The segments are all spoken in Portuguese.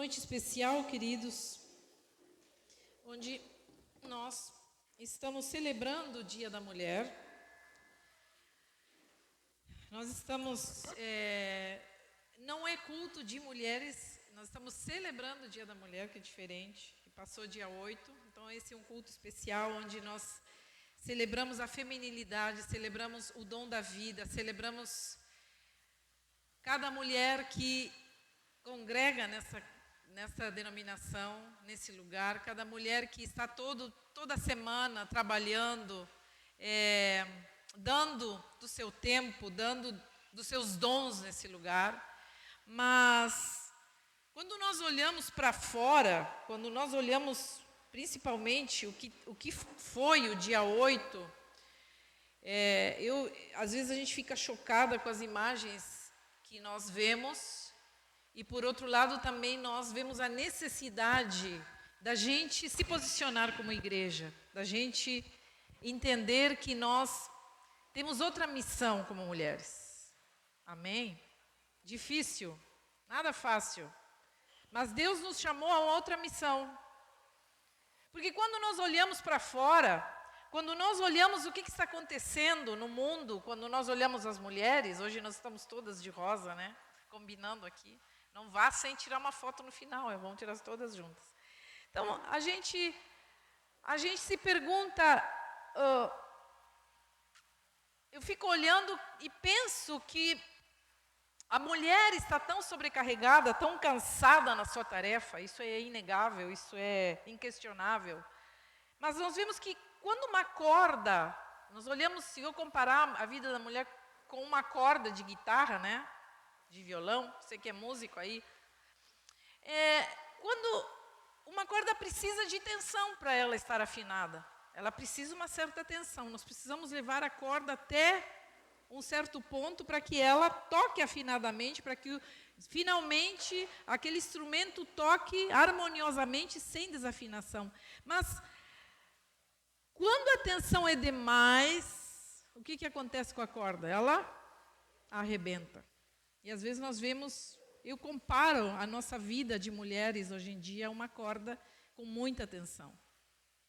noite especial, queridos, onde nós estamos celebrando o Dia da Mulher. Nós estamos, não é culto de mulheres, nós estamos celebrando o Dia da Mulher, que é diferente, que passou dia 8. Então esse é um culto especial, onde nós celebramos a feminilidade, celebramos o dom da vida, celebramos cada mulher que congrega nessa denominação, nesse lugar, cada mulher que está toda semana trabalhando, dando do seu tempo, dando dos seus dons nesse lugar. Mas quando nós olhamos para fora, quando nós olhamos principalmente o que foi o dia 8, às vezes a gente fica chocada com as imagens que nós vemos. E, por outro lado, também nós vemos a necessidade da gente se posicionar como igreja, da gente entender que nós temos outra missão como mulheres. Amém? Difícil, nada fácil. Mas Deus nos chamou a outra missão. Porque quando nós olhamos para fora, quando nós olhamos o que está acontecendo no mundo, quando nós olhamos as mulheres, hoje nós estamos todas de rosa, né? Combinando aqui. Não vá sem tirar uma foto no final, vamos tirar todas juntas. Então, a gente se pergunta, eu fico olhando e penso que a mulher está tão sobrecarregada, tão cansada na sua tarefa, isso é inegável, isso é inquestionável. Mas nós vemos que quando uma corda, nós olhamos, se eu comparar a vida da mulher com uma corda de guitarra, né? De violão, você que é músico aí, quando uma corda precisa de tensão para ela estar afinada, ela precisa uma certa tensão, nós precisamos levar a corda até um certo ponto para que ela toque afinadamente, para que finalmente aquele instrumento toque harmoniosamente, sem desafinação. Mas quando a tensão é demais, o que acontece com a corda? Ela arrebenta. E às vezes nós vemos, eu comparo a nossa vida de mulheres hoje em dia a uma corda com muita tensão,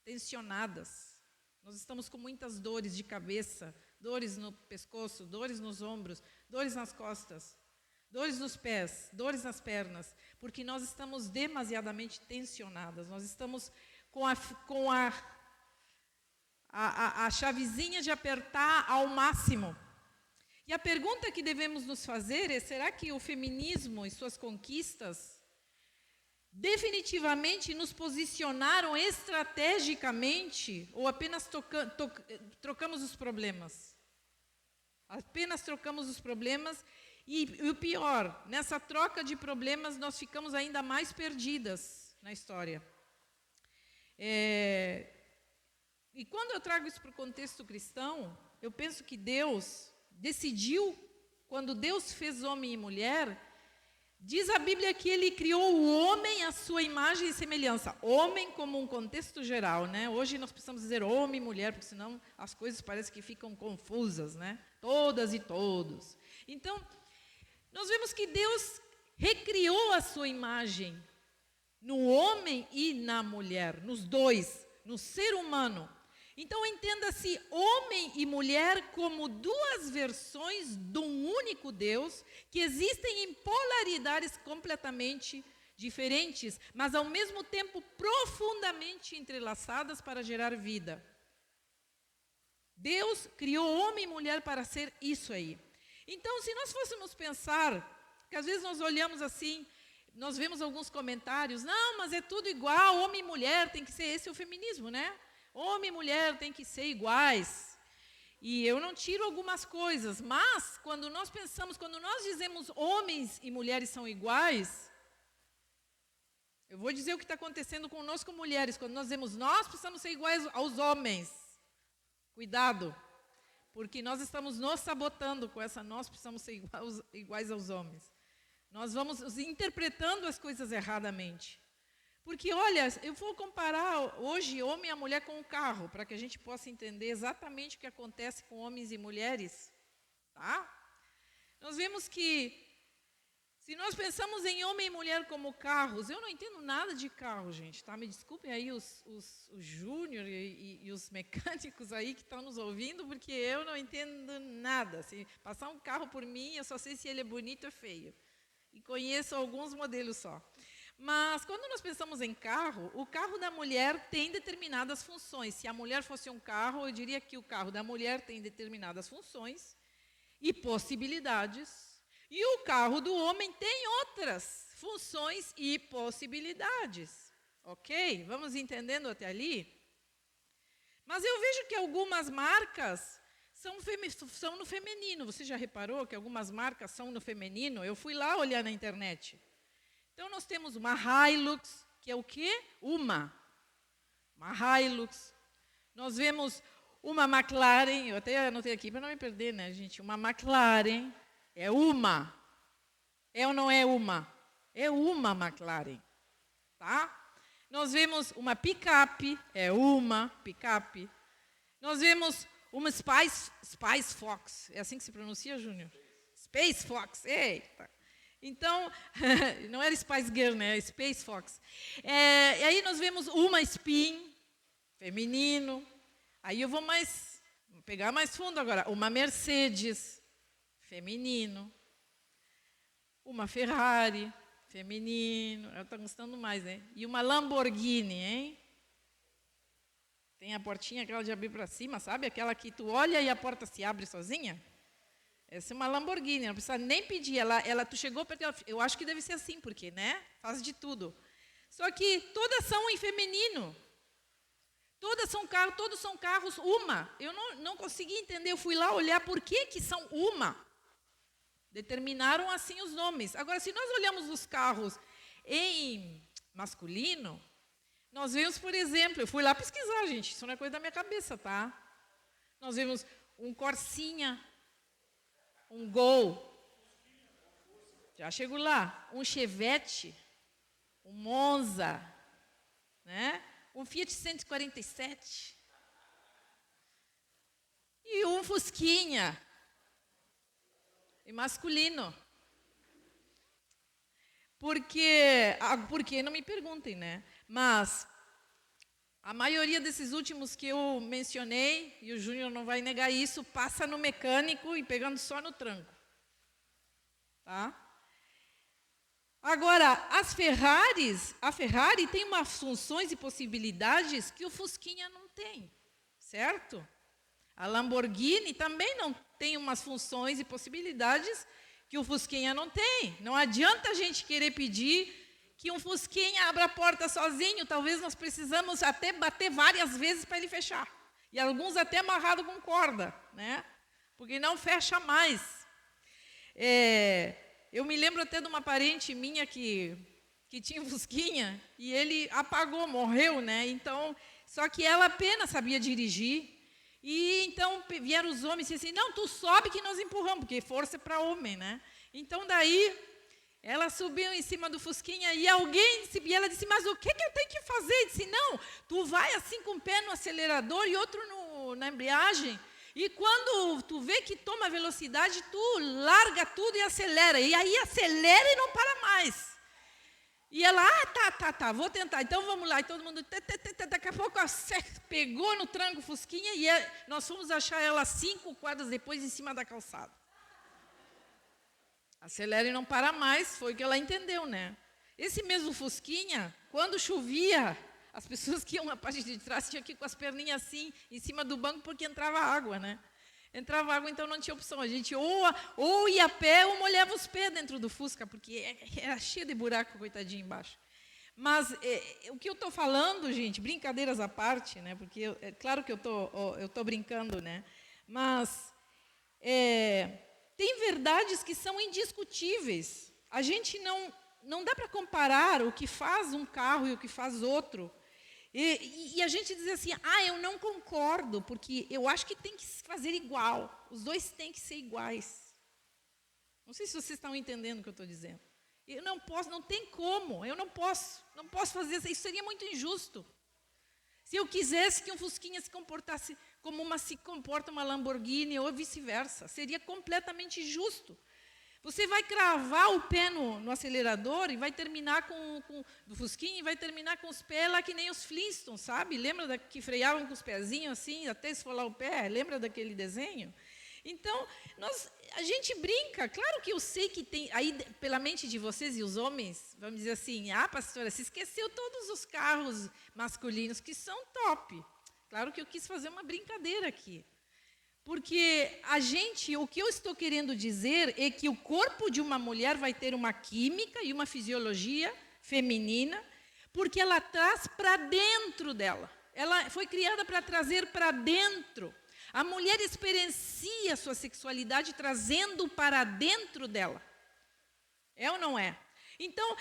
tensionadas. Nós estamos com muitas dores de cabeça, dores no pescoço, dores nos ombros, dores nas costas, dores nos pés, dores nas pernas, porque nós estamos demasiadamente tensionadas, nós estamos com a chavezinha de apertar ao máximo. E a pergunta que devemos nos fazer é: será que o feminismo e suas conquistas definitivamente nos posicionaram estrategicamente ou apenas trocamos os problemas? Apenas trocamos os problemas e o pior, nessa troca de problemas nós ficamos ainda mais perdidas na história. E quando eu trago isso para o contexto cristão, eu penso que Deus decidiu, quando Deus fez homem e mulher, diz a Bíblia que Ele criou o homem à sua imagem e semelhança. Homem como um contexto geral, né? Hoje nós precisamos dizer homem e mulher, porque senão as coisas parecem que ficam confusas, né? Todas e todos. Então, nós vemos que Deus recriou a sua imagem no homem e na mulher, nos dois, no ser humano. Então, entenda-se homem e mulher como duas versões de um único Deus que existem em polaridades completamente diferentes, mas ao mesmo tempo profundamente entrelaçadas para gerar vida. Deus criou homem e mulher para ser isso aí. Então, se nós fôssemos pensar, que às vezes nós olhamos assim, nós vemos alguns comentários, não, mas é tudo igual, homem e mulher, tem que ser esse o feminismo, né? Homem e mulher têm que ser iguais. E eu não tiro algumas coisas, mas quando nós pensamos, quando nós dizemos homens e mulheres são iguais, eu vou dizer o que está acontecendo conosco mulheres. Quando nós dizemos nós precisamos ser iguais aos homens, cuidado, porque nós estamos nos sabotando com essa nós precisamos ser iguais aos homens. Nós vamos interpretando as coisas erradamente. Porque, olha, eu vou comparar hoje homem e a mulher com o carro, para que a gente possa entender exatamente o que acontece com homens e mulheres. Tá? Nós vemos que Se nós pensamos em homem e mulher como carros, eu não entendo nada de carro, gente, tá? Me desculpem aí os júnior e os mecânicos aí que estão nos ouvindo, porque eu não entendo nada. Se passar um carro por mim, eu só sei se ele é bonito ou feio. E conheço alguns modelos só. Mas quando nós pensamos em carro, o carro da mulher tem determinadas funções. Se a mulher fosse um carro, eu diria que o carro da mulher tem determinadas funções e possibilidades. E o carro do homem tem outras funções e possibilidades. Ok? Vamos entendendo até ali? Mas eu vejo que algumas marcas são no feminino. Você já reparou que algumas marcas são no feminino? Eu fui lá olhar na internet. Então, nós temos uma Hilux, que é o quê? Uma Hilux. Nós vemos uma McLaren, eu até anotei aqui para não me perder, né, gente? Uma McLaren é uma. É ou não é uma? É uma McLaren, tá? Nós vemos uma picape, é uma picape. Nós vemos uma Space Fox, é assim que se pronuncia, Júnior? Space Fox, eita. Então, não era Spice Girl, né? Space Fox. E aí nós vemos uma Spin, feminino. Aí eu vou pegar mais fundo agora. Uma Mercedes, feminino. Uma Ferrari, feminino. Eu estou gostando mais, né? E uma Lamborghini, hein? Tem a portinha aquela de abrir para cima, sabe? Aquela que tu olha e a porta se abre sozinha. Essa é uma Lamborghini, não precisa nem pedir. Tu chegou perto dela, eu acho que deve ser assim, porque, né? Faz de tudo. Só que todas são em feminino. Todos são carros uma. Eu não consegui entender, eu fui lá olhar por que são uma. Determinaram assim os nomes. Agora, se nós olhamos os carros em masculino, nós vemos, por exemplo, eu fui lá pesquisar, gente, isso não é coisa da minha cabeça, tá? Nós vemos um Corsinha, um Gol, já chego lá, um Chevette, um Monza, né? Um Fiat 147 e um Fusquinha, e masculino. Por que não me perguntem, né? Mas a maioria desses últimos que eu mencionei, e o Júnior não vai negar isso, passa no mecânico e pegando só no tranco. Tá? Agora, a Ferrari tem umas funções e possibilidades que o Fusquinha não tem, certo? A Lamborghini também não tem umas funções e possibilidades que o Fusquinha não tem. Não adianta a gente querer pedir que um Fusquinha abra a porta sozinho, talvez nós precisamos até bater várias vezes para ele fechar. E alguns até amarrado com corda, né? Porque não fecha mais. Eu me lembro até de uma parente minha que tinha um Fusquinha e ele apagou, morreu, né? Então, só que ela apenas sabia dirigir. E então vieram os homens e disseram assim, não, tu sobe que nós empurramos, porque força é para homem, né? Então daí ela subiu em cima do Fusquinha e ela disse, mas o que eu tenho que fazer? Ele disse, não, tu vai assim com o pé no acelerador e outro na embreagem, e quando tu vê que toma velocidade, tu larga tudo e acelera. E aí acelera e não para mais. E ela, tá, vou tentar. Então vamos lá. E todo mundo, daqui a pouco pegou no tranco Fusquinha e nós fomos achar ela 5 quadras depois em cima da calçada. Acelera e não para mais, foi o que ela entendeu, né? Esse mesmo Fusquinha, quando chovia, as pessoas que iam na parte de trás tinham que ir com as perninhas assim, em cima do banco, porque entrava água, né? Entrava água, então não tinha opção. A gente ou ia a pé ou molhava os pés dentro do Fusca, porque era cheio de buraco, coitadinho, embaixo. Mas o que eu estou falando, gente, brincadeiras à parte, né? Porque é claro que eu tô brincando, né? Mas tem verdades que são indiscutíveis. A gente não dá para comparar o que faz um carro e o que faz outro. E a gente diz assim, eu não concordo, porque eu acho que tem que fazer igual. Os dois têm que ser iguais. Não sei se vocês estão entendendo o que eu estou dizendo. Eu não posso, não tem como, eu não posso fazer isso seria muito injusto. Se eu quisesse que um Fusquinha se comportasse como se comporta uma Lamborghini ou vice-versa, seria completamente injusto. Você vai cravar o pé no acelerador e vai terminar do Fusquinha, e vai terminar com os pés lá que nem os Flintstones, sabe? Lembra que freavam com os pezinhos assim, até esfolar o pé? Lembra daquele desenho? Então, a gente brinca. Claro que eu sei que tem, aí pela mente de vocês e os homens, vamos dizer assim, pastora, se esqueceu todos os carros masculinos que são top. Claro que eu quis fazer uma brincadeira aqui. Porque o que eu estou querendo dizer é que o corpo de uma mulher vai ter uma química e uma fisiologia feminina, porque ela traz para dentro dela. Ela foi criada para trazer para dentro. A mulher experiencia a sua sexualidade trazendo para dentro dela. É ou não é? Então,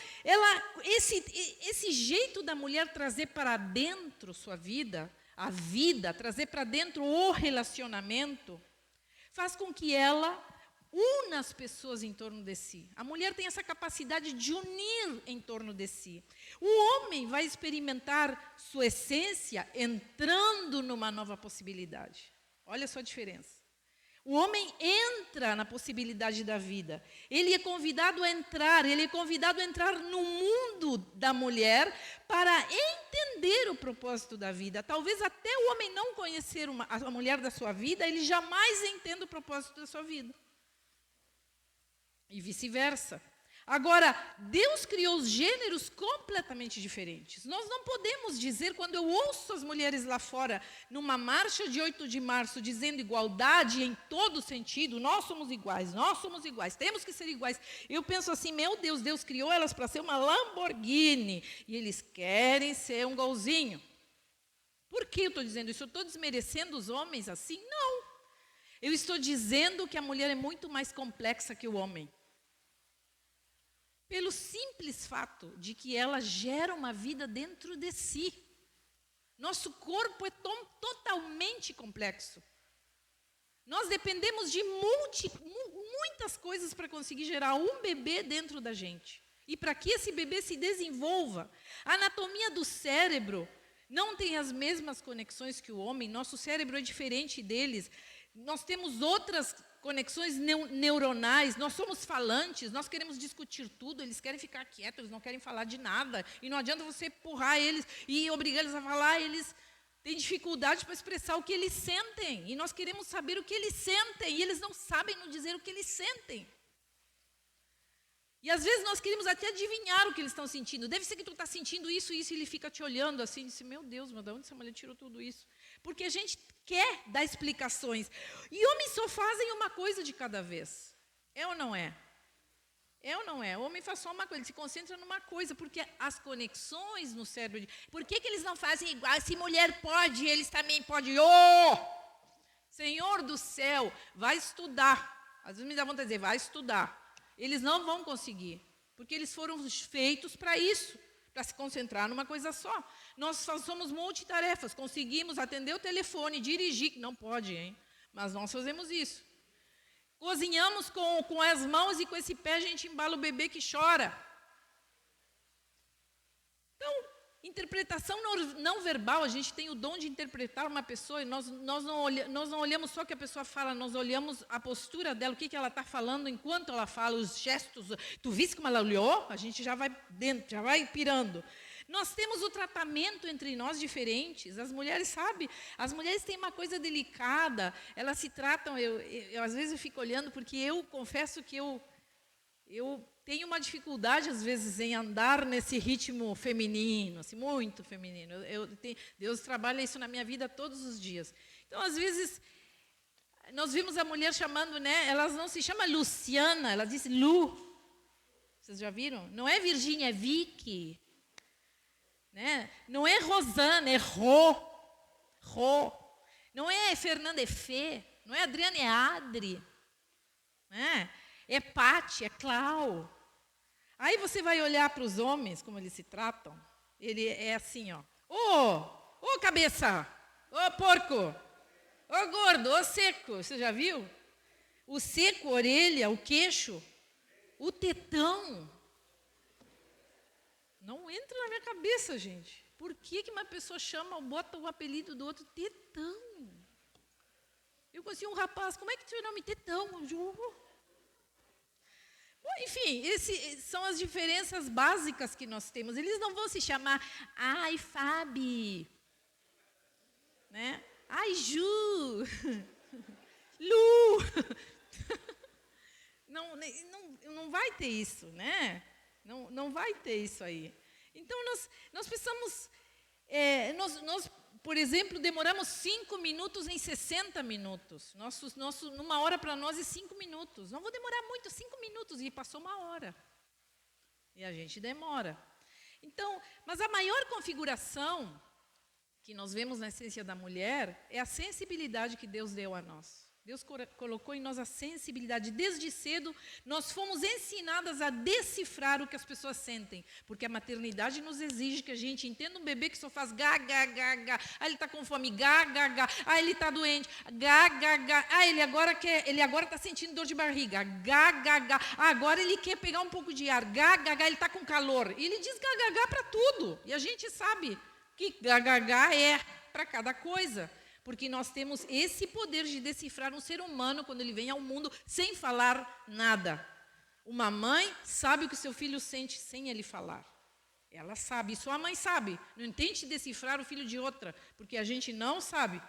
esse jeito da mulher trazer para dentro sua vida, a vida, trazer para dentro o relacionamento, faz com que ela una as pessoas em torno de si. A mulher tem essa capacidade de unir em torno de si. O homem vai experimentar sua essência entrando numa nova possibilidade. Olha só a diferença. O homem entra na possibilidade da vida. Ele é convidado a entrar no mundo da mulher para entender o propósito da vida. Talvez até o homem não conhecer a mulher da sua vida, ele jamais entenda o propósito da sua vida. E vice-versa. Agora, Deus criou os gêneros completamente diferentes. Nós não podemos dizer, quando eu ouço as mulheres lá fora, numa marcha de 8 de março, dizendo igualdade em todo sentido, nós somos iguais, temos que ser iguais. Eu penso assim, meu Deus, Deus criou elas para ser uma Lamborghini, e eles querem ser um golzinho. Por que eu estou dizendo isso? Eu estou desmerecendo os homens assim? Não. Eu estou dizendo que a mulher é muito mais complexa que o homem. Pelo simples fato de que ela gera uma vida dentro de si. Nosso corpo é totalmente complexo. Nós dependemos de muitas coisas para conseguir gerar um bebê dentro da gente. E para que esse bebê se desenvolva. A anatomia do cérebro não tem as mesmas conexões que o homem. Nosso cérebro é diferente deles. Nós temos outras conexões neuronais, nós somos falantes, nós queremos discutir tudo, eles querem ficar quietos, eles não querem falar de nada, e não adianta você empurrar eles e obrigar eles a falar, eles têm dificuldade para expressar o que eles sentem, e nós queremos saber o que eles sentem, e eles não sabem nos dizer o que eles sentem. E às vezes nós queremos até adivinhar o que eles estão sentindo. Deve ser que tu está sentindo isso, e ele fica te olhando assim, e diz, meu Deus, mas de onde essa mulher tirou tudo isso? Porque a gente quer dar explicações. E homens só fazem uma coisa de cada vez. É ou não é? É ou não é? O homem faz só uma coisa, ele se concentra numa coisa, porque as conexões no cérebro... Por que eles não fazem igual? Se mulher pode, eles também podem. Oh! Senhor do céu, vai estudar. Às vezes me dá vontade de dizer, vai estudar. Eles não vão conseguir, porque eles foram feitos para isso, para se concentrar numa coisa só. Nós somos multitarefas, conseguimos atender o telefone, dirigir, não pode, hein? Mas nós fazemos isso. Cozinhamos com as mãos e com esse pé a gente embala o bebê que chora. Então, interpretação não verbal, a gente tem o dom de interpretar uma pessoa e nós não olhamos só o que a pessoa fala, nós olhamos a postura dela, o que ela está falando enquanto ela fala, os gestos. Tu viste como ela olhou? A gente já vai dentro, já vai pirando. Nós temos o tratamento entre nós diferentes. As mulheres, sabe? As mulheres têm uma coisa delicada. Elas se tratam... às vezes eu fico olhando, porque eu confesso que eu tenho uma dificuldade, às vezes, em andar nesse ritmo feminino, assim, muito feminino. Deus trabalha isso na minha vida todos os dias. Então, às vezes, nós vimos a mulher chamando, né? Ela não se chama Luciana, ela diz Lu. Vocês já viram? Não é Virgínia, é Vicky. Né? Não é Rosana, é Rô. Não é Fernanda, é Fê. Não é Adriana, é Adri. Né? É Pati, é Clau. Aí você vai olhar para os homens, como eles se tratam. Ele é assim, ó. Ô cabeça! Ô porco! Ô gordo! Ô seco! Você já viu? O seco, a orelha, o queixo, o tetão. Não entra na minha cabeça, gente. Por que uma pessoa bota o apelido do outro tetão? Eu conheci um rapaz, como é que tem o nome tetão? Enfim, são as diferenças básicas que nós temos. Eles não vão se chamar, ai, Fabi, né? Ai, Ju, Lu. Não vai ter isso, né? Não vai ter isso aí. Então, nós precisamos, nós, por exemplo, demoramos 5 minutos em 60 minutos. Numa hora para nós é 5 minutos. Não vou demorar muito, 5 minutos, e passou uma hora. E a gente demora. Então, mas a maior configuração que nós vemos na essência da mulher é a sensibilidade que Deus deu a nós. Deus colocou em nós a sensibilidade. Desde cedo, nós fomos ensinadas a decifrar o que as pessoas sentem. Porque a maternidade nos exige que a gente entenda um bebê que só faz gá, gá, gá, gá. Ah, ele está com fome, gá, gá, gá. Ah, ele está doente, gá, gá, gá. Ah, ele agora está sentindo dor de barriga, gá, gá, gá. Ah, agora ele quer pegar um pouco de ar, gá, gá, gá. Ele está com calor. E ele diz gá, gá, gá para tudo. E a gente sabe que gá, gá, gá é para cada coisa. Porque nós temos esse poder de decifrar um ser humano quando ele vem ao mundo sem falar nada. Uma mãe sabe o que seu filho sente sem ele falar. Ela sabe, só a mãe sabe. Não tente decifrar o filho de outra, porque a gente não sabe.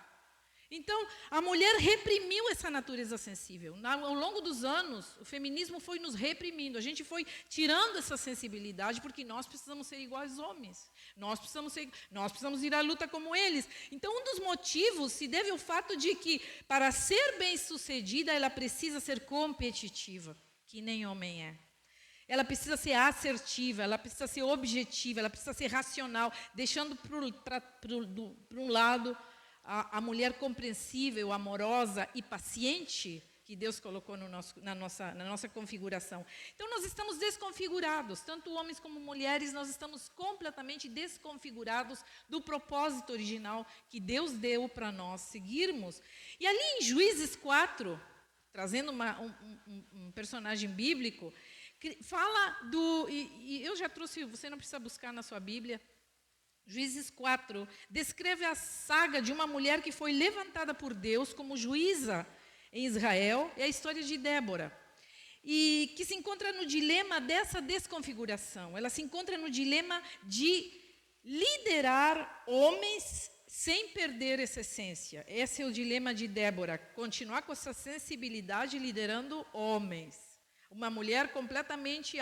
Então, a mulher reprimiu essa natureza sensível. Ao longo dos anos, o feminismo foi nos reprimindo. A gente foi tirando essa sensibilidade, porque nós precisamos ser iguais aos homens. Nós precisamos ir à luta como eles. Então, um dos motivos se deve ao fato de que, para ser bem-sucedida, ela precisa ser competitiva, que nem homem é. Ela precisa ser assertiva, ela precisa ser objetiva, ela precisa ser racional, deixando para um lado a mulher compreensível, amorosa e paciente que Deus colocou na nossa configuração. Então, nós estamos desconfigurados, tanto homens como mulheres, nós estamos completamente desconfigurados do propósito original que Deus deu para nós seguirmos. E ali em Juízes 4, trazendo um personagem bíblico, fala e eu já trouxe, você não precisa buscar na sua Bíblia, Juízes 4 descreve a saga de uma mulher que foi levantada por Deus como juíza em Israel. É a história de Débora. E que se encontra no dilema dessa desconfiguração. Ela se encontra no dilema de liderar homens sem perder essa essência. Esse é o dilema de Débora. Continuar com essa sensibilidade liderando homens. Uma mulher completamente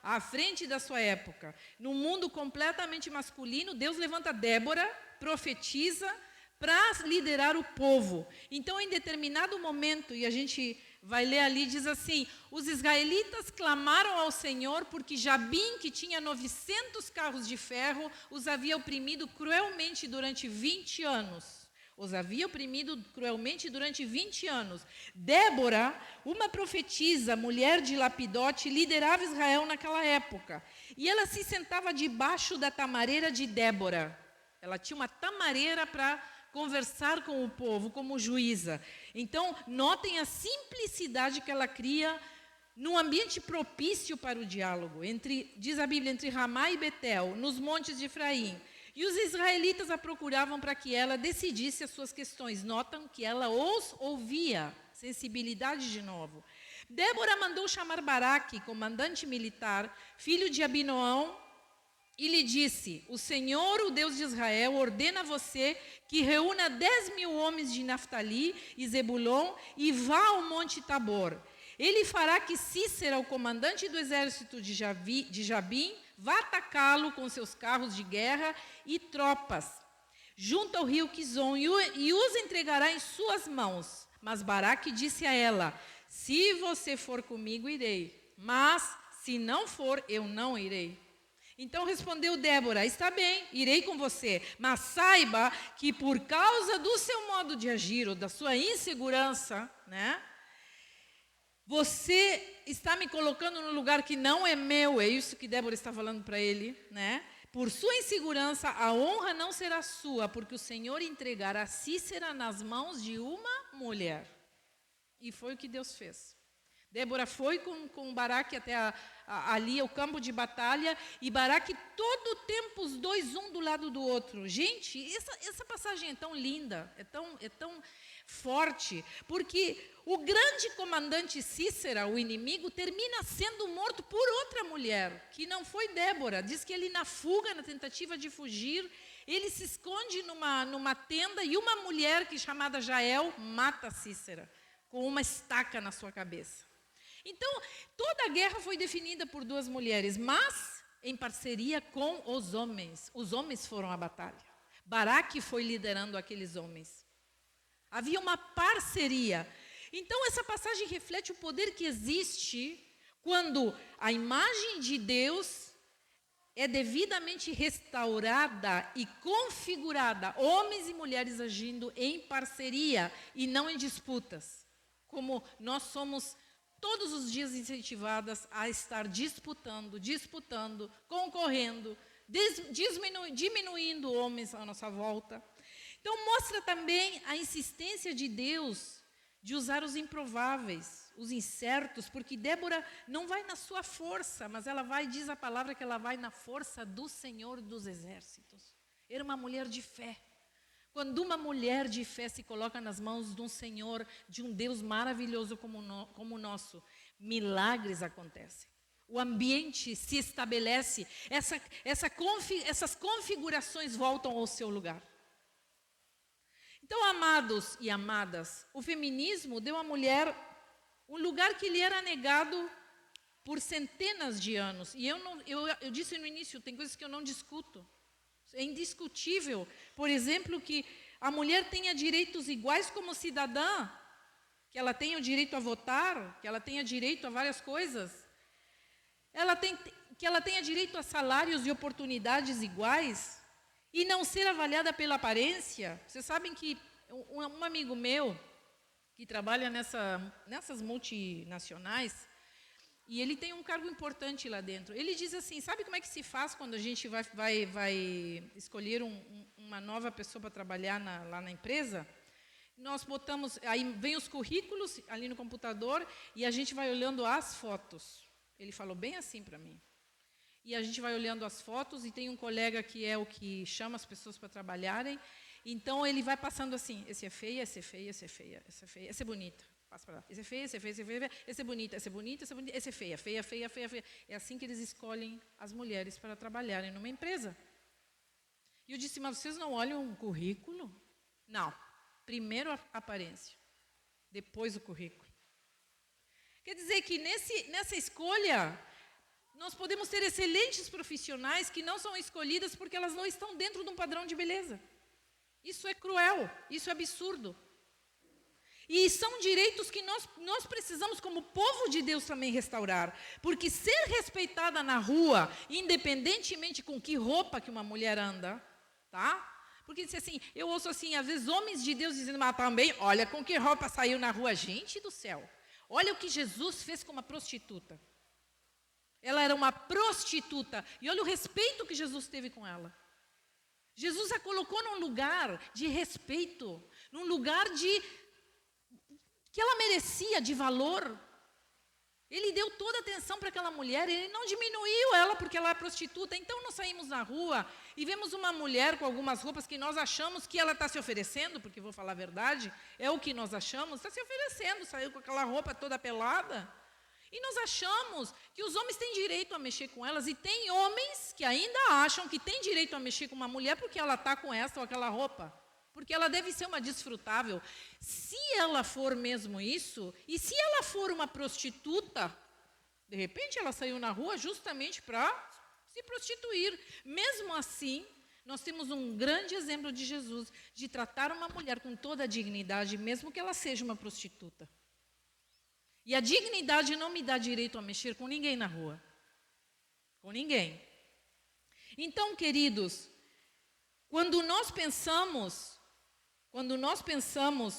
à frente da sua época. Num mundo completamente masculino, Deus levanta Débora, profetiza, para liderar o povo. Então, em determinado momento, e a gente vai ler ali, diz assim, os israelitas clamaram ao Senhor porque Jabim, que tinha 900 carros de ferro, os havia oprimido cruelmente durante 20 anos. Os havia oprimido cruelmente durante 20 anos. Débora, uma profetisa, mulher de Lapidote, liderava Israel naquela época. E ela se sentava debaixo da tamareira de Débora. Ela tinha uma tamareira para conversar com o povo como juíza. Então, notem a simplicidade que ela cria num ambiente propício para o diálogo, diz a Bíblia, entre Ramá e Betel, nos montes de Efraim. E os israelitas a procuravam para que ela decidisse as suas questões. Notam que ela os ouvia, sensibilidade de novo. Débora mandou chamar Baraque, comandante militar, filho de Abinoão, e lhe disse, o Senhor, o Deus de Israel, ordena a você que reúna 10.000 homens de Naftali e Zebulon e vá ao monte Tabor. Ele fará que Cícera, o comandante do exército de Jabim, vá atacá-lo com seus carros de guerra e tropas, junto ao rio Quizon, e os entregará em suas mãos. Mas Baraque disse a ela, se você for comigo, irei, mas se não for, eu não irei. Então respondeu Débora, está bem, irei com você, mas saiba que por causa do seu modo de agir, ou da sua insegurança, né? Você está me colocando num lugar que não é meu, é isso que Débora está falando para ele, né? Por sua insegurança, a honra não será sua, porque o Senhor entregará Cícera nas mãos de uma mulher. E foi o que Deus fez. Débora foi com Baraque até ali, o campo de batalha, e Baraque todo o tempo, os dois, um do lado do outro. Gente, essa passagem é tão linda, é tão forte, porque o grande comandante Cícera, o inimigo, termina sendo morto por outra mulher, que não foi Débora. Diz que ele, na fuga, na tentativa de fugir, ele se esconde numa tenda, e uma mulher, que chamada Jael, mata Cícera, com uma estaca na sua cabeça. Então, toda a guerra foi definida por duas mulheres, mas em parceria com os homens. Os homens foram à batalha. Baraque foi liderando aqueles homens. Havia uma parceria. Então, essa passagem reflete o poder que existe quando a imagem de Deus é devidamente restaurada e configurada, homens e mulheres agindo em parceria e não em disputas, como nós somos todos os dias incentivadas a estar disputando, concorrendo, diminuindo homens à nossa volta. Então, mostra também a insistência de Deus de usar os improváveis, os incertos, porque Débora não vai na sua força, mas ela vai, diz a palavra, que ela vai na força do Senhor dos Exércitos. Era uma mulher de fé. Quando uma mulher de fé se coloca nas mãos de um Senhor, de um Deus maravilhoso como o nosso, milagres acontecem. O ambiente se estabelece, essas configurações voltam ao seu lugar. Então, amados e amadas, o feminismo deu à mulher um lugar que lhe era negado por centenas de anos. E eu disse no início, tem coisas que eu não discuto. É indiscutível, por exemplo, que a mulher tenha direitos iguais como cidadã, que ela tenha o direito a votar, que ela tenha direito a várias coisas, que ela tenha direito a salários e oportunidades iguais, e não ser avaliada pela aparência. Vocês sabem que um amigo meu, que trabalha nessas multinacionais, e ele tem um cargo importante lá dentro. Ele diz assim, sabe como é que se faz quando a gente vai escolher uma nova pessoa para trabalhar lá na empresa? Nós botamos, aí vem os currículos ali no computador e a gente vai olhando as fotos. Ele falou bem assim para mim. E a gente vai olhando as fotos e tem um colega que é o que chama as pessoas para trabalharem. Então ele vai passando assim, esse é feia, esse é feia, esse é feia, esse é feia, esse é bonita. Passa para lá. Esse é feio, esse é feio, esse é feio, esse é bonito, esse é bonito, esse é bonito, esse é feia, feia, feia, feia, feia. É assim que eles escolhem as mulheres para trabalharem numa empresa. E eu disse, mas vocês não olham um currículo? Não. Primeiro a aparência, depois o currículo. Quer dizer que nessa escolha, nós podemos ter excelentes profissionais que não são escolhidas porque elas não estão dentro de um padrão de beleza. Isso é cruel, isso é absurdo. E são direitos que nós precisamos, como povo de Deus, também restaurar. Porque ser respeitada na rua, independentemente com que roupa que uma mulher anda, tá? Porque assim, eu ouço assim, às vezes, homens de Deus dizendo, mas também, olha com que roupa saiu na rua. Gente do céu, olha o que Jesus fez com uma prostituta. Ela era uma prostituta. E olha o respeito que Jesus teve com ela. Jesus a colocou num lugar de respeito, num lugar que ela merecia, de valor. Ele deu toda a atenção para aquela mulher, ele não diminuiu ela porque ela é prostituta. Então nós saímos na rua e vemos uma mulher com algumas roupas que nós achamos que ela está se oferecendo, porque vou falar a verdade, é o que nós achamos, está se oferecendo, saiu com aquela roupa toda pelada. E nós achamos que os homens têm direito a mexer com elas, e tem homens que ainda acham que têm direito a mexer com uma mulher porque ela está com essa ou aquela roupa. Porque ela deve ser uma desfrutável. Se ela for mesmo isso, e se ela for uma prostituta, de repente ela saiu na rua justamente para se prostituir. Mesmo assim, nós temos um grande exemplo de Jesus, de tratar uma mulher com toda a dignidade, mesmo que ela seja uma prostituta. E a dignidade não me dá direito a mexer com ninguém na rua. Com ninguém. Então, queridos, quando nós pensamos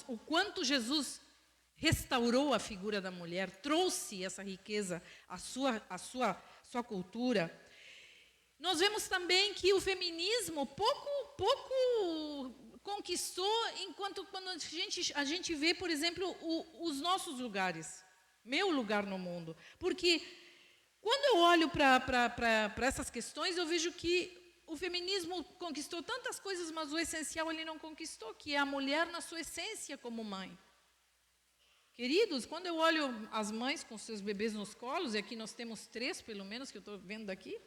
o quanto Jesus restaurou a figura da mulher, trouxe essa riqueza à sua cultura, nós vemos também que o feminismo pouco conquistou, enquanto quando a gente vê, por exemplo, os nossos lugares. Meu lugar no mundo. Porque quando eu olho para essas questões, eu vejo que o feminismo conquistou tantas coisas, mas o essencial ele não conquistou, que é a mulher na sua essência como mãe. Queridos, quando eu olho as mães com seus bebês nos colos, e aqui nós temos 3, pelo menos, que eu estou vendo daqui,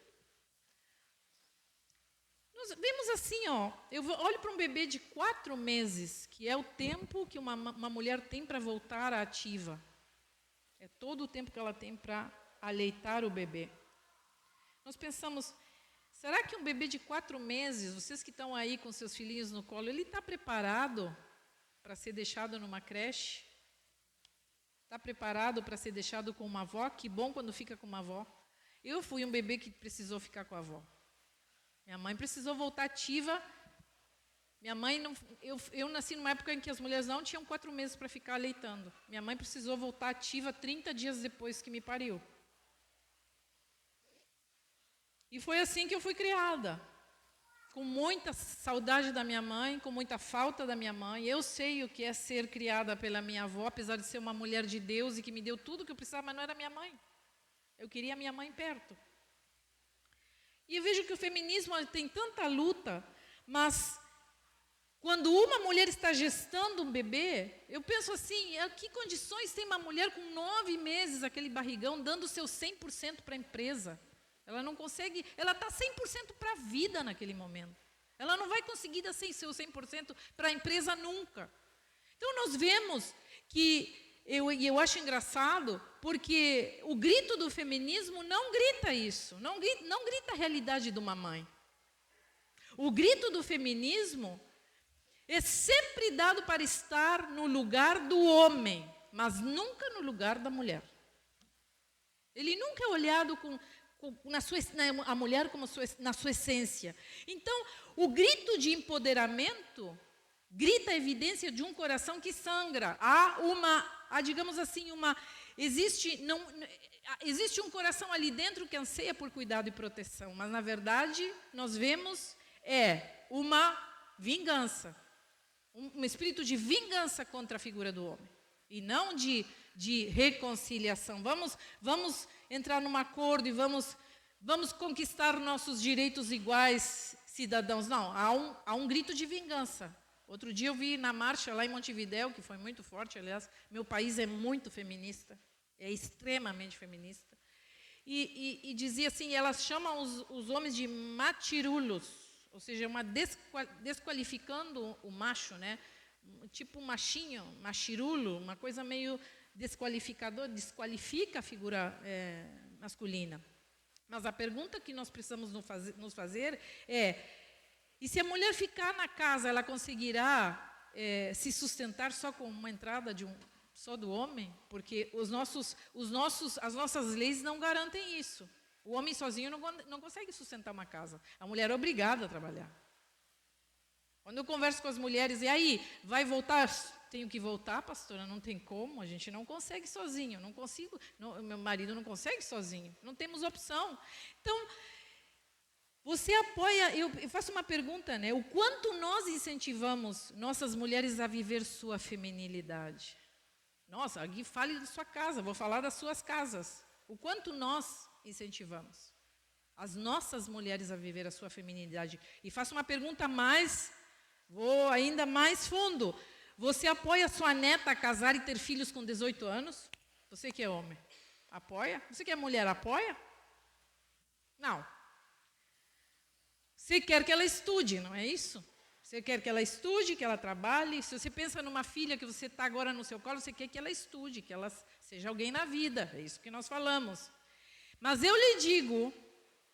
nós vemos assim, eu olho para um bebê de 4 meses, que é o tempo que uma mulher tem para voltar ativa. É todo o tempo que ela tem para aleitar o bebê. Nós pensamos, será que um bebê de 4 meses, vocês que estão aí com seus filhinhos no colo, ele está preparado para ser deixado numa creche? Está preparado para ser deixado com uma avó? Que bom quando fica com uma avó. Eu fui um bebê que precisou ficar com a avó. Minha mãe precisou voltar ativa. Minha mãe não, eu nasci numa época em que as mulheres não tinham 4 meses para ficar aleitando. Minha mãe precisou voltar ativa 30 dias depois que me pariu. E foi assim que eu fui criada. Com muita saudade da minha mãe, com muita falta da minha mãe. Eu sei o que é ser criada pela minha avó, apesar de ser uma mulher de Deus e que me deu tudo o que eu precisava, mas não era minha mãe. Eu queria a minha mãe perto. E eu vejo que o feminismo tem tanta luta, mas quando uma mulher está gestando um bebê, eu penso assim, que condições tem uma mulher com 9 meses, aquele barrigão, dando o seu 100% para a empresa? Ela não consegue, ela está 100% para a vida naquele momento. Ela não vai conseguir dar seu 100% para a empresa nunca. Então nós vemos que, eu acho engraçado, porque o grito do feminismo não grita isso, não grita a realidade de uma mãe. O grito do feminismo é sempre dado para estar no lugar do homem, mas nunca no lugar da mulher. Ele nunca é olhado a mulher como na sua essência. Então, o grito de empoderamento grita a evidência de um coração que sangra. Digamos assim, existe um coração ali dentro que anseia por cuidado e proteção, mas na verdade nós vemos uma vingança, um espírito de vingança contra a figura do homem e não de reconciliação. Vamos entrar num acordo e vamos conquistar nossos direitos iguais, cidadãos. Não, há um grito de vingança. Outro dia eu vi na marcha lá em Montevidéu, que foi muito forte, aliás, meu país é muito feminista, é extremamente feminista, e dizia assim, elas chamam os homens de machirulos, ou seja, desqualificando o macho, né? Tipo um machinho, machirulo, uma coisa meio desqualifica a figura masculina. Mas a pergunta que nós precisamos nos fazer é, e se a mulher ficar na casa, ela conseguirá se sustentar só com uma entrada só do homem? Porque as nossas leis não garantem isso. O homem sozinho não consegue sustentar uma casa. A mulher é obrigada a trabalhar. Quando eu converso com as mulheres, e aí, vai voltar? Tenho que voltar, pastora, não tem como, a gente não consegue sozinho, não consigo, meu marido não consegue sozinho, não temos opção. Então, você apoia, eu faço uma pergunta, né? O quanto nós incentivamos nossas mulheres a viver sua feminilidade? Nossa, aqui fale da sua casa, vou falar das suas casas. O quanto nós incentivamos as nossas mulheres a viver a sua feminilidade? E faço uma pergunta vou ainda mais fundo. Você apoia sua neta a casar e ter filhos com 18 anos? Você que é homem, apoia? Você que é mulher, apoia? Não. Você quer que ela estude, não é isso? Você quer que ela estude, que ela trabalhe. Se você pensa numa filha que você está agora no seu colo, você quer que ela estude, que ela seja alguém na vida. É isso que nós falamos. Mas eu lhe digo,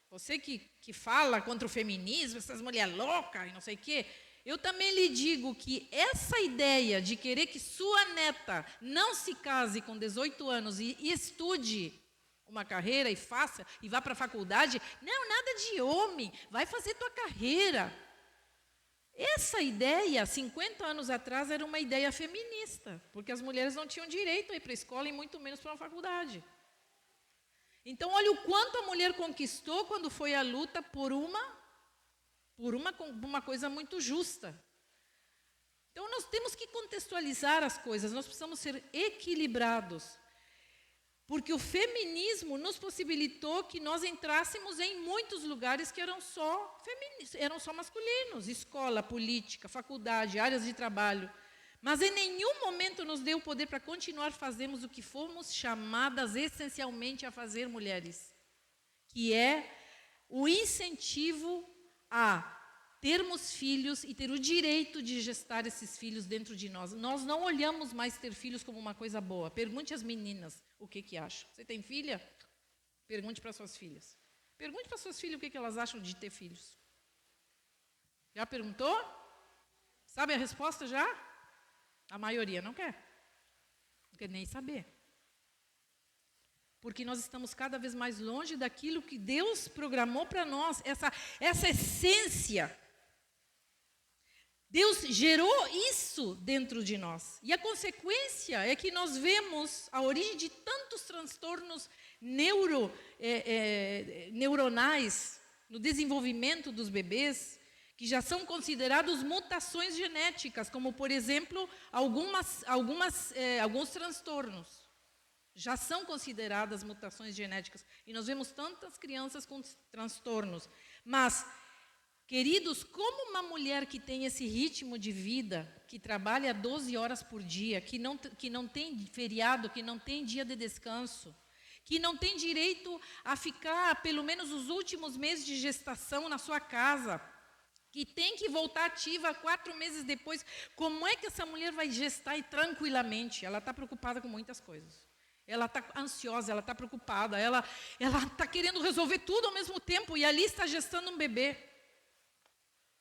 você que fala contra o feminismo, essas mulheres loucas e não sei o quê, eu também lhe digo que essa ideia de querer que sua neta não se case com 18 anos e estude uma carreira e vá para a faculdade, não, nada de homem, vai fazer tua carreira. Essa ideia, 50 anos atrás, era uma ideia feminista, porque as mulheres não tinham direito a ir para a escola e muito menos para uma faculdade. Então, olha o quanto a mulher conquistou quando foi à luta por uma coisa muito justa. Então, nós temos que contextualizar as coisas, nós precisamos ser equilibrados. Porque o feminismo nos possibilitou que nós entrássemos em muitos lugares que eram só masculinos, escola, política, faculdade, áreas de trabalho. Mas em nenhum momento nos deu o poder para continuar fazermos o que fomos chamadas essencialmente a fazer, mulheres, que é o incentivo a termos filhos e ter o direito de gestar esses filhos dentro de nós. Nós não olhamos mais ter filhos como uma coisa boa. Pergunte às meninas o que acham. Você tem filha? Pergunte para suas filhas. Pergunte para suas filhas o que elas acham de ter filhos. Já perguntou? Sabe a resposta já? A maioria não quer. Não quer nem saber. Porque nós estamos cada vez mais longe daquilo que Deus programou para nós, essa essência. Deus gerou isso dentro de nós. E a consequência é que nós vemos a origem de tantos transtornos neuronais no desenvolvimento dos bebês, que já são considerados mutações genéticas, como, por exemplo, alguns transtornos. Já são consideradas mutações genéticas. E nós vemos tantas crianças com transtornos. Mas, queridos, como uma mulher que tem esse ritmo de vida, que trabalha 12 horas por dia, que não tem feriado, que não tem dia de descanso, que não tem direito a ficar pelo menos os últimos meses de gestação na sua casa, que tem que voltar ativa 4 meses depois, como é que essa mulher vai gestar tranquilamente? Ela está preocupada com muitas coisas. Ela está ansiosa, ela está preocupada, ela está querendo resolver tudo ao mesmo tempo e ali está gestando um bebê.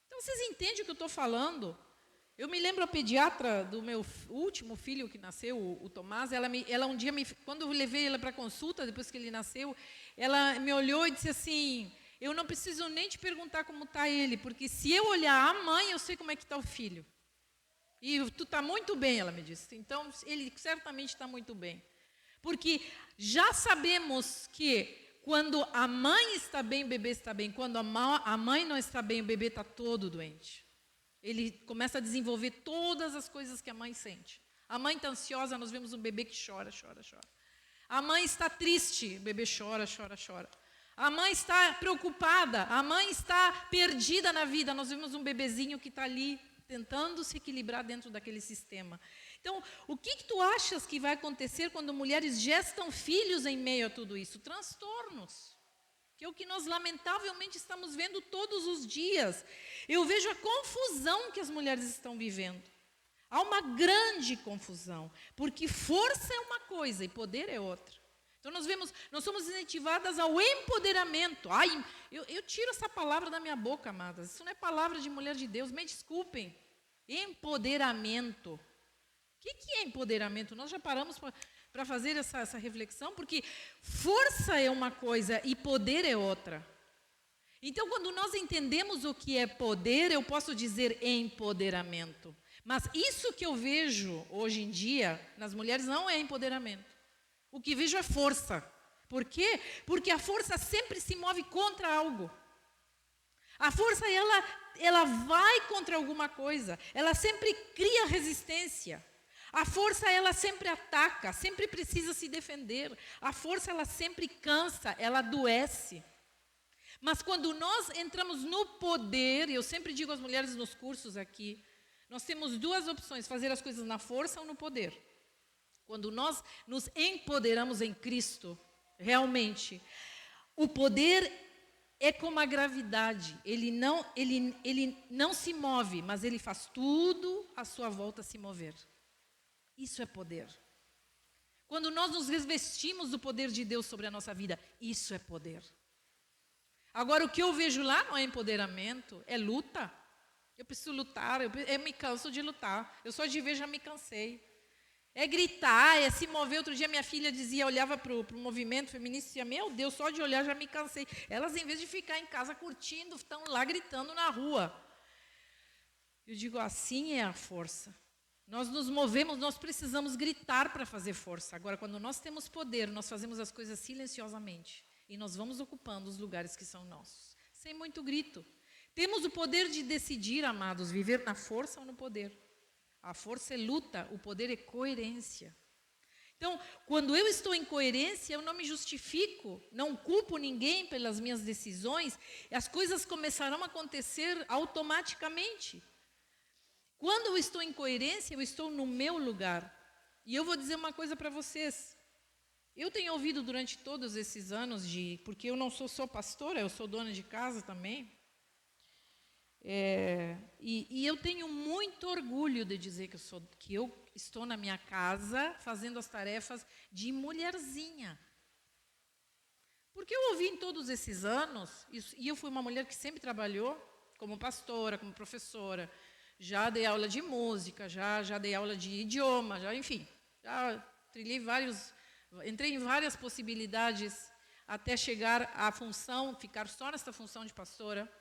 Então, vocês entendem o que eu estou falando? Eu me lembro a pediatra do meu último filho que nasceu, o Tomás, ela um dia, quando eu levei ele para consulta, depois que ele nasceu, ela me olhou e disse assim, eu não preciso nem te perguntar como está ele, porque se eu olhar a mãe, eu sei como é que está o filho. E tu está muito bem, ela me disse. Então, ele certamente está muito bem. Porque já sabemos que quando a mãe está bem, o bebê está bem. Quando a mãe não está bem, o bebê está todo doente. Ele começa a desenvolver todas as coisas que a mãe sente. A mãe está ansiosa, nós vemos um bebê que chora, chora, chora. A mãe está triste, o bebê chora, chora, chora. A mãe está preocupada, a mãe está perdida na vida. Nós vemos um bebezinho que está ali tentando se equilibrar dentro daquele sistema. Então, o que tu achas que vai acontecer quando mulheres gestam filhos em meio a tudo isso? Transtornos, que é o que nós lamentavelmente estamos vendo todos os dias. Eu vejo a confusão que as mulheres estão vivendo. Há uma grande confusão, porque força é uma coisa e poder é outra. Então nós somos incentivadas ao empoderamento. Ai, eu tiro essa palavra da minha boca, amadas. Isso não é palavra de mulher de Deus, me desculpem. Empoderamento. O que é empoderamento? Nós já paramos para fazer essa reflexão, porque força é uma coisa e poder é outra. Então, quando nós entendemos o que é poder, eu posso dizer empoderamento. Mas isso que eu vejo hoje em dia nas mulheres não é empoderamento. O que vejo é força. Por quê? Porque a força sempre se move contra algo. A força, ela vai contra alguma coisa. Ela sempre cria resistência. A força, ela sempre ataca, sempre precisa se defender. A força, ela sempre cansa, ela adoece. Mas quando nós entramos no poder, e eu sempre digo às mulheres nos cursos aqui, nós temos 2 opções, fazer as coisas na força ou no poder. Quando nós nos empoderamos em Cristo, realmente, o poder é como a gravidade. Ele não se move, mas ele faz tudo à sua volta se mover. Isso é poder. Quando nós nos revestimos do poder de Deus sobre a nossa vida, isso é poder. Agora, o que eu vejo lá não é empoderamento, é luta. Eu preciso lutar, eu me canso de lutar. Eu só de ver já me cansei. É gritar, é se mover. Outro dia minha filha olhava para o movimento feminista e dizia, meu Deus, só de olhar já me cansei. Elas, em vez de ficar em casa curtindo, estão lá gritando na rua. Eu digo, assim é a força. Nós nos movemos, nós precisamos gritar para fazer força. Agora, quando nós temos poder, nós fazemos as coisas silenciosamente. E nós vamos ocupando os lugares que são nossos. Sem muito grito. Temos o poder de decidir, amados, viver na força ou no poder. A força é luta, o poder é coerência. Então, quando eu estou em coerência, eu não me justifico, não culpo ninguém pelas minhas decisões, as coisas começarão a acontecer automaticamente. Quando eu estou em coerência, eu estou no meu lugar. E eu vou dizer uma coisa para vocês. Eu tenho ouvido durante todos esses anos, porque eu não sou só pastora, eu sou dona de casa também. E eu tenho muito orgulho de dizer que eu estou na minha casa fazendo as tarefas de mulherzinha. Porque eu ouvi em todos esses anos, e eu fui uma mulher que sempre trabalhou como pastora, como professora, já dei aula de música, já dei aula de idioma, enfim, já entrei em várias possibilidades até chegar à função, ficar só nessa função de pastora.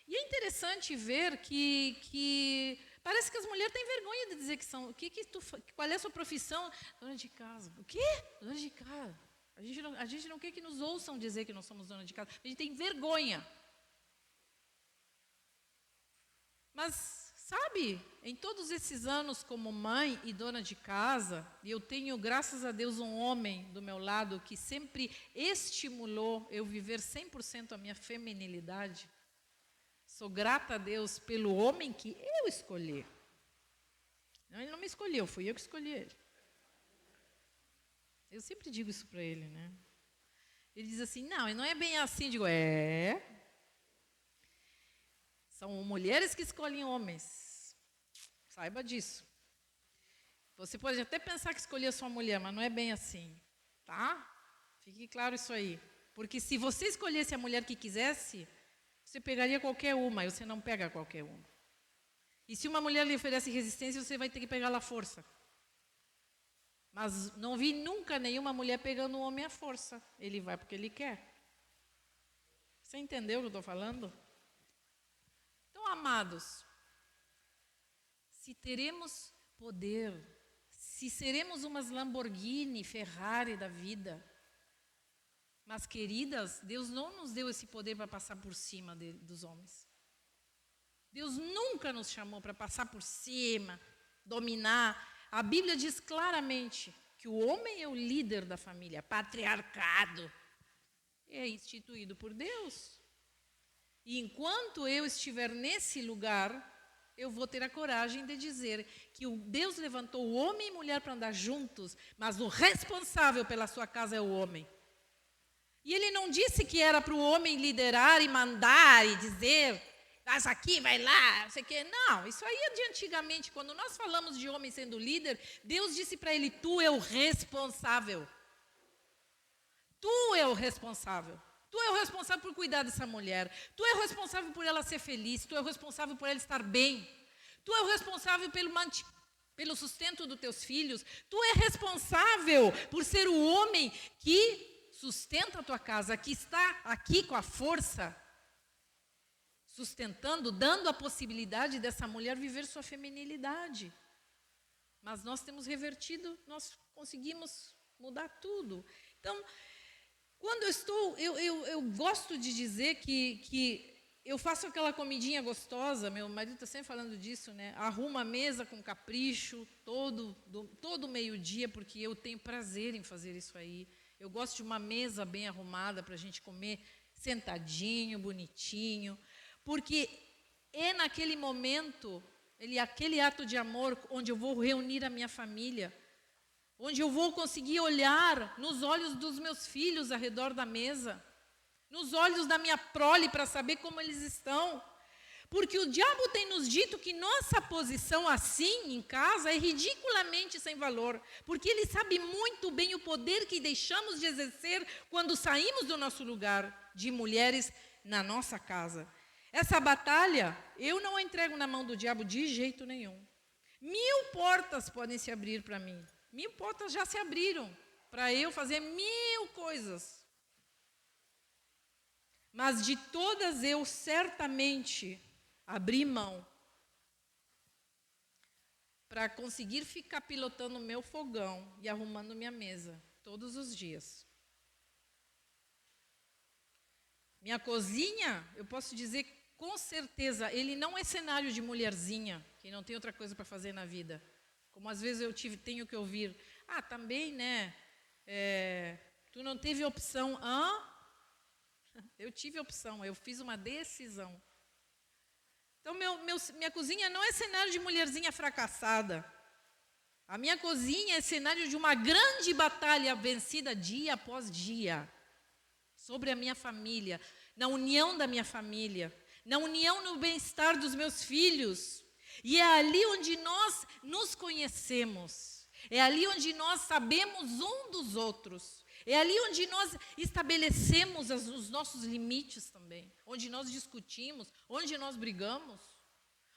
E é interessante ver que parece que as mulheres têm vergonha de dizer que são. Qual é a sua profissão? Dona de casa. O quê? Dona de casa. A gente não quer que nos ouçam dizer que nós somos dona de casa. A gente tem vergonha. Mas, sabe, em todos esses anos como mãe e dona de casa, e eu tenho, graças a Deus, um homem do meu lado que sempre estimulou eu viver 100% a minha feminilidade. Sou grata a Deus pelo homem que eu escolhi. Não, ele não me escolheu, fui eu que escolhi ele. Eu sempre digo isso para ele, né? Ele diz assim, não é bem assim. Eu digo, são mulheres que escolhem homens. Saiba disso. Você pode até pensar que escolheu sua mulher, mas não é bem assim, tá? Fique claro isso aí. Porque se você escolhesse a mulher que quisesse, você pegaria qualquer uma, e você não pega qualquer uma. E se uma mulher lhe oferece resistência, você vai ter que pegá-la à força. Mas não vi nunca nenhuma mulher pegando um homem à força. Ele vai porque ele quer. Você entendeu o que eu estou falando? Então, amados, se teremos poder, se seremos umas Lamborghini, Ferrari da vida, mas, queridas, Deus não nos deu esse poder para passar por cima dos homens. Deus nunca nos chamou para passar por cima, dominar. A Bíblia diz claramente que o homem é o líder da família, patriarcado. É instituído por Deus. E enquanto eu estiver nesse lugar, eu vou ter a coragem de dizer que Deus levantou o homem e mulher para andar juntos, mas o responsável pela sua casa é o homem. E ele não disse que era para o homem liderar e mandar e dizer, faz aqui, vai lá, não sei o quê. Não, isso aí é de antigamente. Quando nós falamos de homem sendo líder, Deus disse para ele, tu é o responsável. Tu é o responsável. Tu é o responsável por cuidar dessa mulher. Tu é o responsável por ela ser feliz. Tu é o responsável por ela estar bem. Tu é o responsável pelo sustento dos teus filhos. Tu é responsável por ser o homem que sustenta a tua casa, que está aqui com a força, sustentando, dando a possibilidade dessa mulher viver sua feminilidade. Mas nós temos revertido, nós conseguimos mudar tudo. Então, quando eu gosto de dizer que eu faço aquela comidinha gostosa, meu marido está sempre falando disso, né? Arrumo a mesa com capricho, todo meio-dia, porque eu tenho prazer em fazer isso aí. Eu gosto de uma mesa bem arrumada para a gente comer sentadinho, bonitinho, porque é naquele momento, aquele ato de amor, onde eu vou reunir a minha família, onde eu vou conseguir olhar nos olhos dos meus filhos ao redor da mesa, nos olhos da minha prole para saber como eles estão. Porque o diabo tem nos dito que nossa posição assim em casa é ridiculamente sem valor. Porque ele sabe muito bem o poder que deixamos de exercer quando saímos do nosso lugar de mulheres na nossa casa. Essa batalha eu não entrego na mão do diabo de jeito nenhum. 1000 portas podem se abrir para mim. 1000 portas já se abriram para eu fazer 1000 coisas. Mas de todas eu certamente abri mão para conseguir ficar pilotando o meu fogão e arrumando minha mesa todos os dias. Minha cozinha, eu posso dizer com certeza, ele não é cenário de mulherzinha, que não tem outra coisa para fazer na vida. Como às vezes eu tenho que ouvir, Também, né? Tu não teve opção. Eu tive opção, eu fiz uma decisão. Então, minha cozinha não é cenário de mulherzinha fracassada. A minha cozinha é cenário de uma grande batalha vencida dia após dia. Sobre a minha família, na união da minha família, na união no bem-estar dos meus filhos. E é ali onde nós nos conhecemos. É ali onde nós sabemos um dos outros. É ali onde nós estabelecemos os nossos limites também. Onde nós discutimos, onde nós brigamos.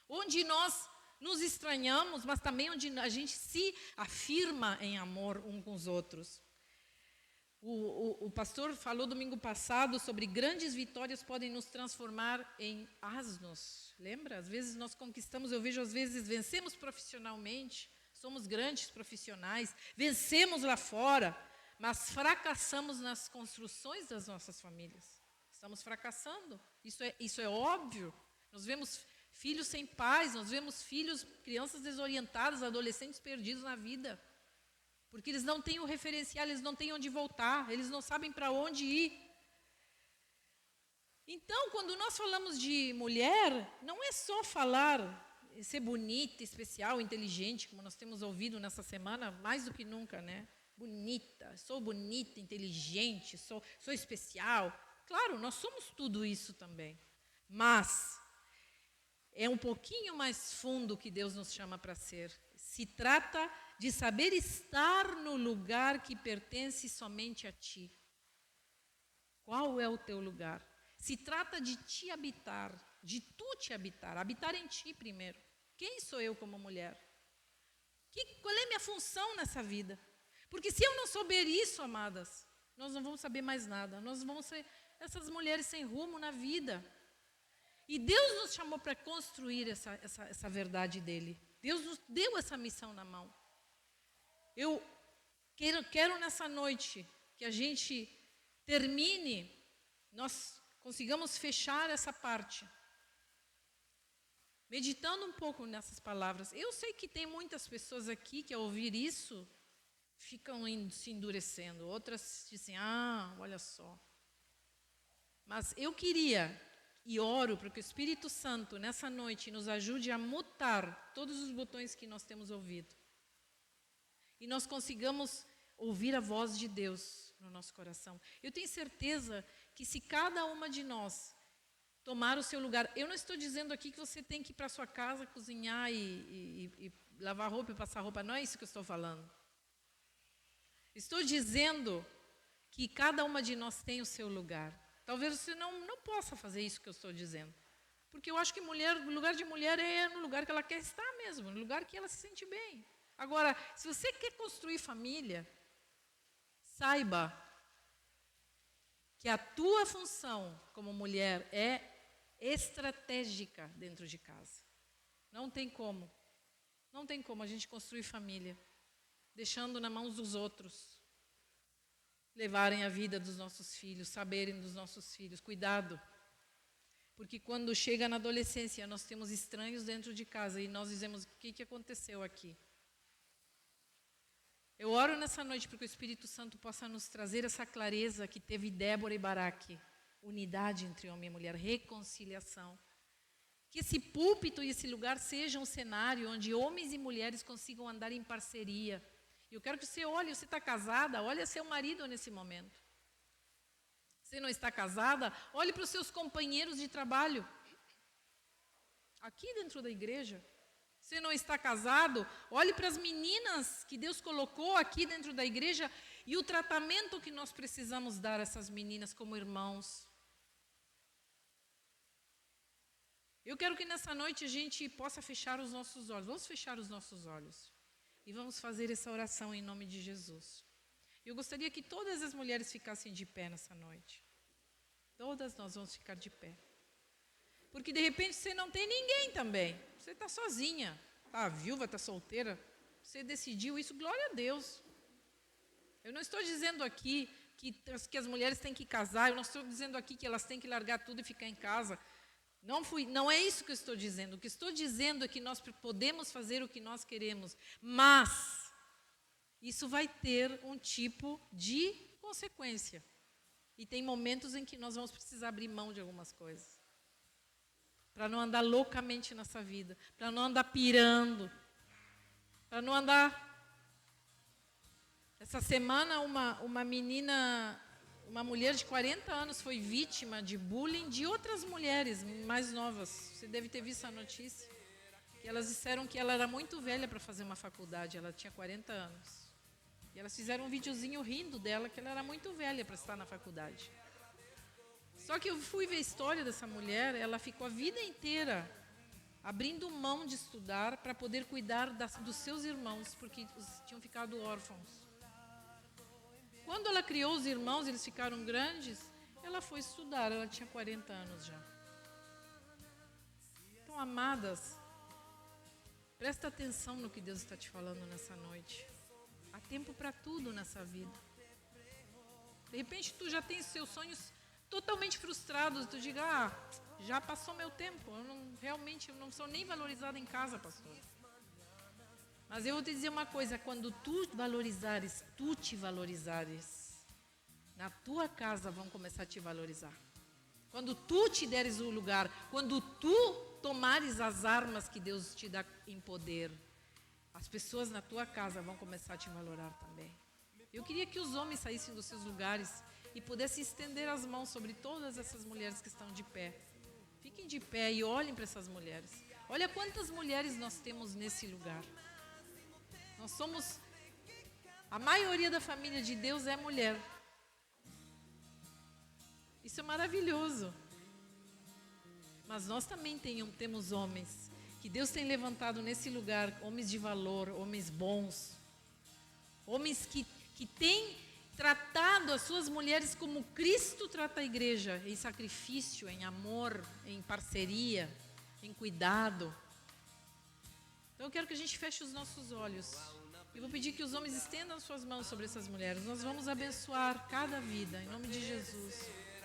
Onde nós nos estranhamos, mas também onde a gente se afirma em amor um com os outros. O pastor falou domingo passado sobre grandes vitórias podem nos transformar em asnos. Lembra? Às vezes nós conquistamos, eu vejo às vezes vencemos profissionalmente, somos grandes profissionais, vencemos lá fora, mas fracassamos nas construções das nossas famílias. Estamos fracassando, isso é óbvio. Nós vemos filhos sem pais, nós vemos crianças desorientadas, adolescentes perdidos na vida. Porque eles não têm o referencial, eles não têm onde voltar, eles não sabem para onde ir. Então, quando nós falamos de mulher, não é só falar, ser bonita, especial, inteligente, como nós temos ouvido nessa semana, mais do que nunca, né? Sou bonita, inteligente, sou especial. Claro, nós somos tudo isso também. Mas é um pouquinho mais fundo que Deus nos chama para ser. Se trata de saber estar no lugar que pertence somente a ti. Qual é o teu lugar? Se trata de te habitar, de tu te habitar em ti primeiro. Quem sou eu como mulher? Qual é a minha função nessa vida? Porque se eu não souber isso, amadas, nós não vamos saber mais nada. Nós vamos ser essas mulheres sem rumo na vida. E Deus nos chamou para construir essa verdade dele. Deus nos deu essa missão na mão. Eu quero nessa noite que a gente termine, nós consigamos fechar essa parte. Meditando um pouco nessas palavras. Eu sei que tem muitas pessoas aqui que ao ouvir isso, ficam se endurecendo. Outras dizem, olha só. Mas eu queria e oro para que o Espírito Santo nessa noite nos ajude a mutar todos os botões que nós temos ouvido. E nós consigamos ouvir a voz de Deus no nosso coração. Eu tenho certeza que se cada uma de nós tomar o seu lugar, eu não estou dizendo aqui que você tem que ir para a sua casa, cozinhar e lavar roupa e passar roupa, não é isso que eu estou falando. Estou dizendo que cada uma de nós tem o seu lugar. Talvez você não possa fazer isso que eu estou dizendo. Porque eu acho que o lugar de mulher é no lugar que ela quer estar mesmo, no lugar que ela se sente bem. Agora, se você quer construir família, saiba que a tua função como mulher é estratégica dentro de casa. Não tem como a gente construir família deixando na mão dos outros levarem a vida dos nossos filhos, saberem dos nossos filhos. Cuidado, porque quando chega na adolescência nós temos estranhos dentro de casa e nós dizemos, o que aconteceu aqui? Eu oro nessa noite para que o Espírito Santo possa nos trazer essa clareza que teve Débora e Baraque, unidade entre homem e mulher, reconciliação. Que esse púlpito e esse lugar sejam um cenário onde homens e mulheres consigam andar em parceria. E eu quero que você olhe, você está casada, olha seu marido nesse momento. Você não está casada, olhe para os seus companheiros de trabalho. Aqui dentro da igreja. Você não está casado, olhe para as meninas que Deus colocou aqui dentro da igreja e o tratamento que nós precisamos dar a essas meninas como irmãos. Eu quero que nessa noite a gente possa fechar os nossos olhos. Vamos fechar os nossos olhos e vamos fazer essa oração em nome de Jesus. Eu gostaria que todas as mulheres ficassem de pé nessa noite. Todas nós vamos ficar de pé. Porque de repente você não tem ninguém também. Você está sozinha, está viúva, está solteira. Você decidiu isso, glória a Deus. Eu não estou dizendo aqui que as mulheres têm que casar, eu não estou dizendo aqui que elas têm que largar tudo e ficar em casa. Não é isso que eu estou dizendo. O que estou dizendo é que nós podemos fazer o que nós queremos, mas isso vai ter um tipo de consequência. E tem momentos em que nós vamos precisar abrir mão de algumas coisas. Para não andar loucamente nessa vida. Para não andar pirando. Para não andar... Essa semana, uma menina, uma mulher de 40 anos foi vítima de bullying de outras mulheres mais novas. Você deve ter visto a notícia. Que elas disseram que ela era muito velha para fazer uma faculdade. Ela tinha 40 anos. E elas fizeram um videozinho rindo dela, que ela era muito velha para estar na faculdade. Só que eu fui ver a história dessa mulher, ela ficou a vida inteira abrindo mão de estudar para poder cuidar dos seus irmãos, porque tinham ficado órfãos. Quando ela criou os irmãos, eles ficaram grandes, ela foi estudar, ela tinha 40 anos já. Então, amadas, presta atenção no que Deus está te falando nessa noite. Há tempo para tudo nessa vida. De repente, tu já tem seus sonhos totalmente frustrados. Tu diga, já passou meu tempo. Realmente eu não sou nem valorizada em casa, pastor. Mas eu vou te dizer uma coisa. Quando tu te valorizares, na tua casa vão começar a te valorizar. Quando tu te deres o lugar, quando tu tomares as armas que Deus te dá em poder, as pessoas na tua casa vão começar a te valorar também. Eu queria que os homens saíssem dos seus lugares e pudessem estender as mãos sobre todas essas mulheres que estão de pé. Fiquem de pé e olhem para essas mulheres. Olha quantas mulheres nós temos nesse lugar. Nós somos... A maioria da família de Deus é mulher. Isso é maravilhoso. Mas nós também temos homens que Deus tem levantado nesse lugar, homens de valor, homens bons, homens que têm tratado as suas mulheres como Cristo trata a igreja, em sacrifício, em amor, em parceria, em cuidado. Então eu quero que a gente feche os nossos olhos. Eu vou pedir que os homens estendam suas mãos sobre essas mulheres. Nós vamos abençoar cada vida, em nome de Jesus.